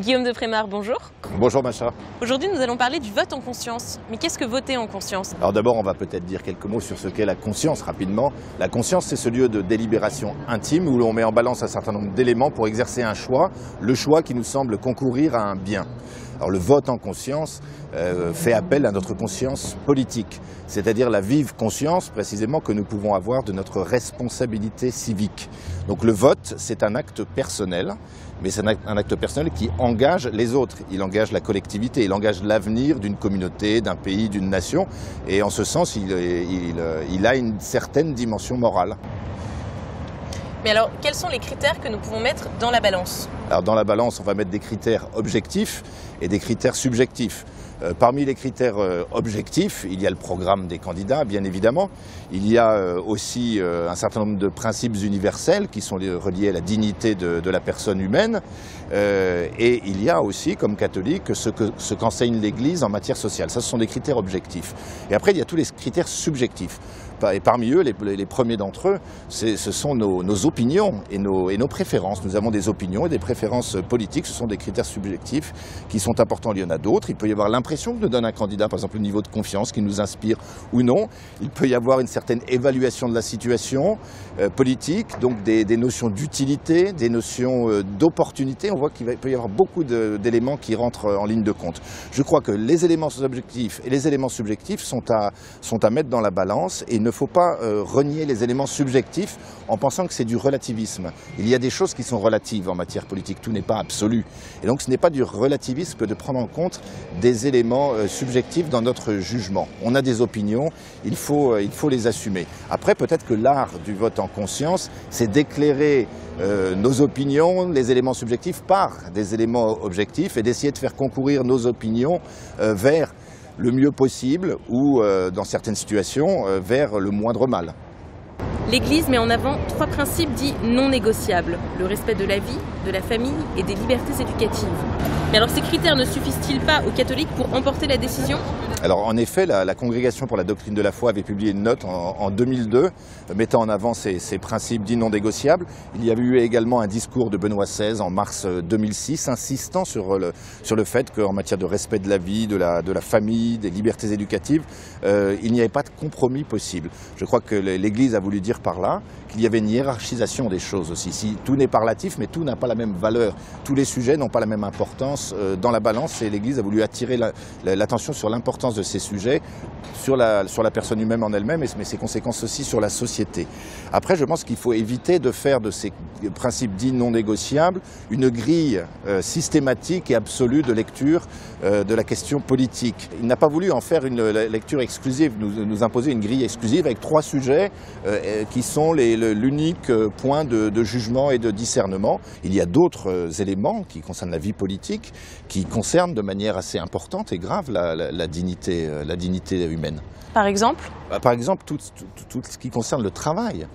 Guillaume de Prémard, bonjour. Bonjour Macha. Aujourd'hui, nous allons parler du vote en conscience. Mais qu'est-ce que voter en conscience? Alors d'abord, on va peut-être dire quelques mots sur ce qu'est la conscience rapidement. La conscience, c'est ce lieu de délibération intime où l'on met en balance un certain nombre d'éléments pour exercer un choix, le choix qui nous semble concourir à un bien. Alors le vote en conscience fait appel à notre conscience politique, c'est-à-dire la vive conscience précisément que nous pouvons avoir de notre responsabilité civique. Donc le vote, c'est un acte personnel, mais c'est un acte personnel qui engage les autres, il engage la collectivité, il engage l'avenir d'une communauté, d'un pays, d'une nation, et en ce sens, il a une certaine dimension morale. Mais alors, quels sont les critères que nous pouvons mettre dans la balance? Alors dans la balance, on va mettre des critères objectifs et des critères subjectifs. Parmi les critères objectifs, il y a le programme des candidats, bien évidemment. Il y a aussi un certain nombre de principes universels qui sont reliés à la dignité de la personne humaine. Et il y a aussi, comme catholique, ce qu'enseigne l'Église en matière sociale. Ça, ce sont des critères objectifs. Et après, il y a tous les critères subjectifs. Et parmi eux, les premiers d'entre eux, ce sont nos opinions et nos préférences. Nous avons des opinions et des préférences politiques, ce sont des critères subjectifs qui sont importants. Il y en a d'autres. Il peut y avoir l'impression que nous donne un candidat, par exemple le niveau de confiance qui nous inspire ou non. Il peut y avoir une certaine évaluation de la situation politique, donc des notions d'utilité, des notions d'opportunité. On voit qu'il peut y avoir beaucoup d'éléments qui rentrent en ligne de compte. Je crois que les éléments objectifs et les éléments subjectifs sont à mettre dans la balance et il ne faut pas renier les éléments subjectifs en pensant que c'est du relativisme. Il y a des choses qui sont relatives en matière politique, tout n'est pas absolu. Et donc ce n'est pas du relativisme que de prendre en compte des éléments subjectifs dans notre jugement. On a des opinions, il faut les assumer. Après, peut-être que l'art du vote en conscience, c'est d'éclairer nos opinions, les éléments subjectifs par des éléments objectifs et d'essayer de faire concourir nos opinions vers le mieux possible ou, dans certaines situations, vers le moindre mal. L'Église met en avant 3 principes dits non négociables, le respect de la vie, de la famille et des libertés éducatives. Mais alors ces critères ne suffisent-ils pas aux catholiques pour emporter la décision? Alors en effet, la Congrégation pour la doctrine de la foi avait publié une note en 2002 mettant en avant ces principes dits non négociables. Il y avait eu également un discours de Benoît XVI en mars 2006 insistant sur le fait qu'en matière de respect de la vie, de la famille, des libertés éducatives, il n'y avait pas de compromis possible. Je crois que l'Église a voulu dire par là qu'il y avait une hiérarchisation des choses aussi. Si tout n'est pas relatif, mais tout n'a pas la même valeur. Tous les sujets n'ont pas la même importance dans la balance et l'Église a voulu attirer l'attention sur l'importance de ces sujets, sur la personne humaine en elle-même, mais ses conséquences aussi sur la société. Après, je pense qu'il faut éviter de faire de ces principes dits non négociables une grille systématique et absolue de lecture de la question politique. Il n'a pas voulu en faire une lecture exclusive, nous imposer une grille exclusive avec 3 sujets qui sont l'unique point de jugement et de discernement. Il y a d'autres éléments qui concernent la vie politique, qui concernent de manière assez importante et grave la dignité humaine. Par exemple? Par exemple, tout ce qui concerne le travail.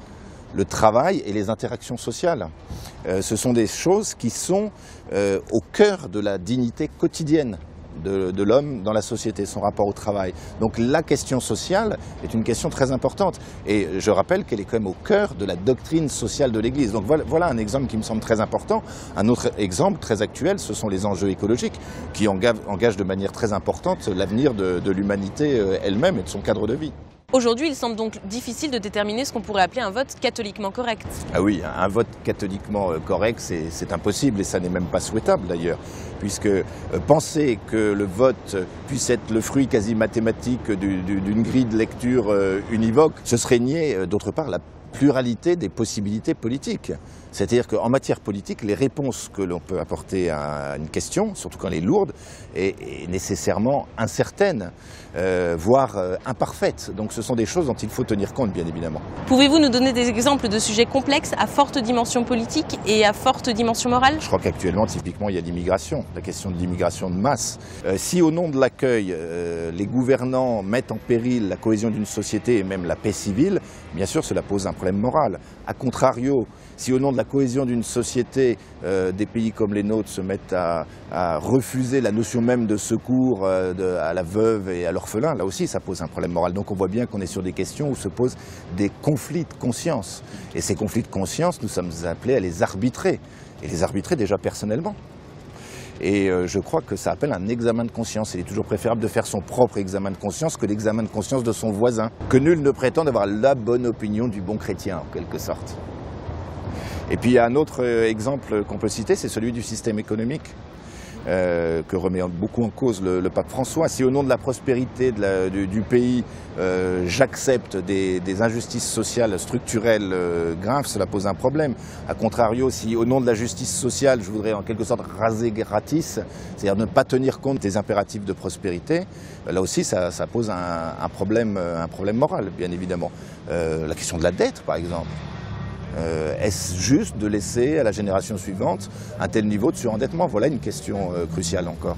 Le travail et les interactions sociales. Ce sont des choses qui sont au cœur de la dignité quotidienne de l'homme dans la société, son rapport au travail. Donc la question sociale est une question très importante. Et je rappelle qu'elle est quand même au cœur de la doctrine sociale de l'Église. Donc voilà un exemple qui me semble très important. Un autre exemple très actuel, ce sont les enjeux écologiques qui engagent de manière très importante l'avenir de l'humanité elle-même et de son cadre de vie. Aujourd'hui, il semble donc difficile de déterminer ce qu'on pourrait appeler un vote catholiquement correct. Ah oui, un vote catholiquement correct, c'est impossible et ça n'est même pas souhaitable d'ailleurs, puisque penser que le vote puisse être le fruit quasi mathématique d'une grille de lecture univoque, ce serait nier d'autre part la pluralité des possibilités politiques. C'est-à-dire qu'en matière politique, les réponses que l'on peut apporter à une question, surtout quand elle est lourde, est nécessairement incertaine, voire imparfaite. Donc ce sont des choses dont il faut tenir compte, bien évidemment. Pouvez-vous nous donner des exemples de sujets complexes à forte dimension politique et à forte dimension morale? Je crois qu'actuellement, typiquement, il y a l'immigration, la question de l'immigration de masse. Si au nom de l'accueil, les gouvernants mettent en péril la cohésion d'une société et même la paix civile, bien sûr, cela pose un problème moral. A contrario, si au nom de la cohésion d'une société, des pays comme les nôtres se mettent à refuser la notion même de secours à la veuve et à l'orphelin, là aussi ça pose un problème moral. Donc on voit bien qu'on est sur des questions où se posent des conflits de conscience. Et ces conflits de conscience, nous sommes appelés à les arbitrer. Et les arbitrer déjà personnellement. Et je crois que ça appelle un examen de conscience. Il est toujours préférable de faire son propre examen de conscience que l'examen de conscience de son voisin. Que nul ne prétende avoir la bonne opinion du bon chrétien, en quelque sorte. Et puis il y a un autre exemple qu'on peut citer, c'est celui du système économique. Que remet beaucoup en cause le pape François. Si au nom de la prospérité du pays, j'accepte des injustices sociales structurelles graves, cela pose un problème. A contrario, si au nom de la justice sociale, je voudrais en quelque sorte raser gratis, c'est-à-dire ne pas tenir compte des impératifs de prospérité, là aussi ça pose un problème moral, bien évidemment. La question de la dette, par exemple. Est-ce juste de laisser à la génération suivante un tel niveau de surendettement? Voilà une question cruciale encore.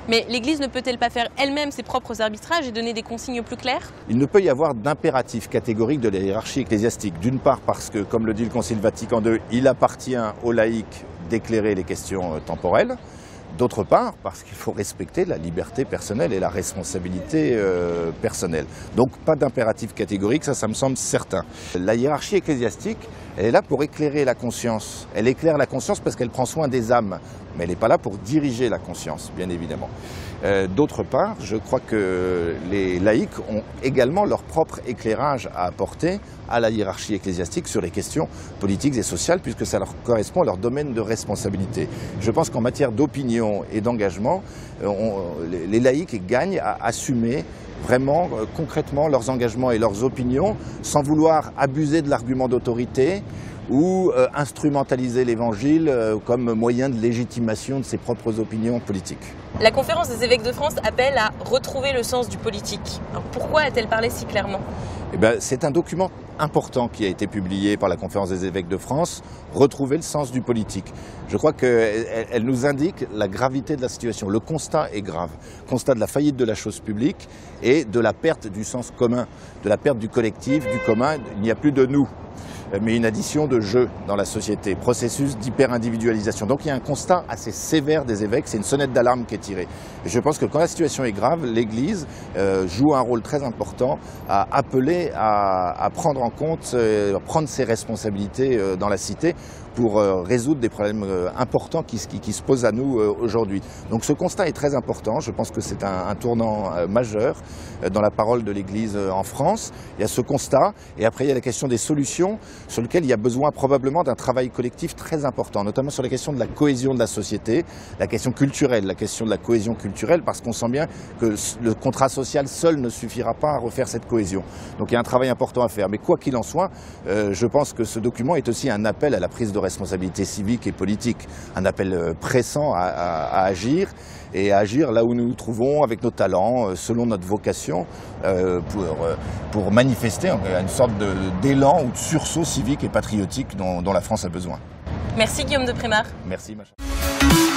Mais l'Église ne peut-elle pas faire elle-même ses propres arbitrages et donner des consignes plus claires? Il ne peut y avoir d'impératif catégorique de la hiérarchie ecclésiastique. D'une part parce que, comme le dit le Concile Vatican II, il appartient aux laïcs d'éclairer les questions temporelles. D'autre part, parce qu'il faut respecter la liberté personnelle et la responsabilité personnelle. Donc pas d'impératif catégorique, ça me semble certain. La hiérarchie ecclésiastique, elle est là pour éclairer la conscience. Elle éclaire la conscience parce qu'elle prend soin des âmes, mais elle n'est pas là pour diriger la conscience, bien évidemment. D'autre part, je crois que les laïcs ont également leur propre éclairage à apporter à la hiérarchie ecclésiastique sur les questions politiques et sociales, puisque ça leur correspond à leur domaine de responsabilité. Je pense qu'en matière d'opinion et d'engagement, les laïcs gagnent à assumer vraiment concrètement leurs engagements et leurs opinions sans vouloir abuser de l'argument d'autorité ou instrumentaliser l'Évangile comme moyen de légitimation de ses propres opinions politiques. La Conférence des évêques de France appelle à retrouver le sens du politique. Alors pourquoi a-t-elle parlé si clairement? C'est un document important qui a été publié par la Conférence des évêques de France, retrouver le sens du politique. Je crois qu'elle nous indique la gravité de la situation. Le constat est grave. Constat de la faillite de la chose publique et de la perte du sens commun, de la perte du collectif, du commun. Il n'y a plus de nous, mais une addition de jeu dans la société, processus d'hyper-individualisation. Donc il y a un constat assez sévère des évêques, c'est une sonnette d'alarme qui est tirée. Et je pense que quand la situation est grave, l'Église joue un rôle très important à appeler à prendre en compte, prendre ses responsabilités dans la cité pour résoudre des problèmes importants qui se posent à nous aujourd'hui. Donc ce constat est très important, je pense que c'est un tournant majeur dans la parole de l'Église en France. Il y a ce constat, et après il y a la question des solutions sur lesquelles il y a besoin probablement d'un travail collectif très important, notamment sur la question de la cohésion de la société, la question culturelle, la question de la cohésion culturelle, parce qu'on sent bien que le contrat social seul ne suffira pas à refaire cette cohésion. Donc il y a un travail important à faire, mais quoi qu'il en soit, je pense que ce document est aussi un appel à la prise de responsabilité civique et politique, un appel pressant à agir, et à agir là où nous nous trouvons avec nos talents, selon notre vocation, pour manifester une sorte d'élan ou de sursaut civique et patriotique dont la France a besoin. Merci Guillaume de Prémard. Merci ma chère.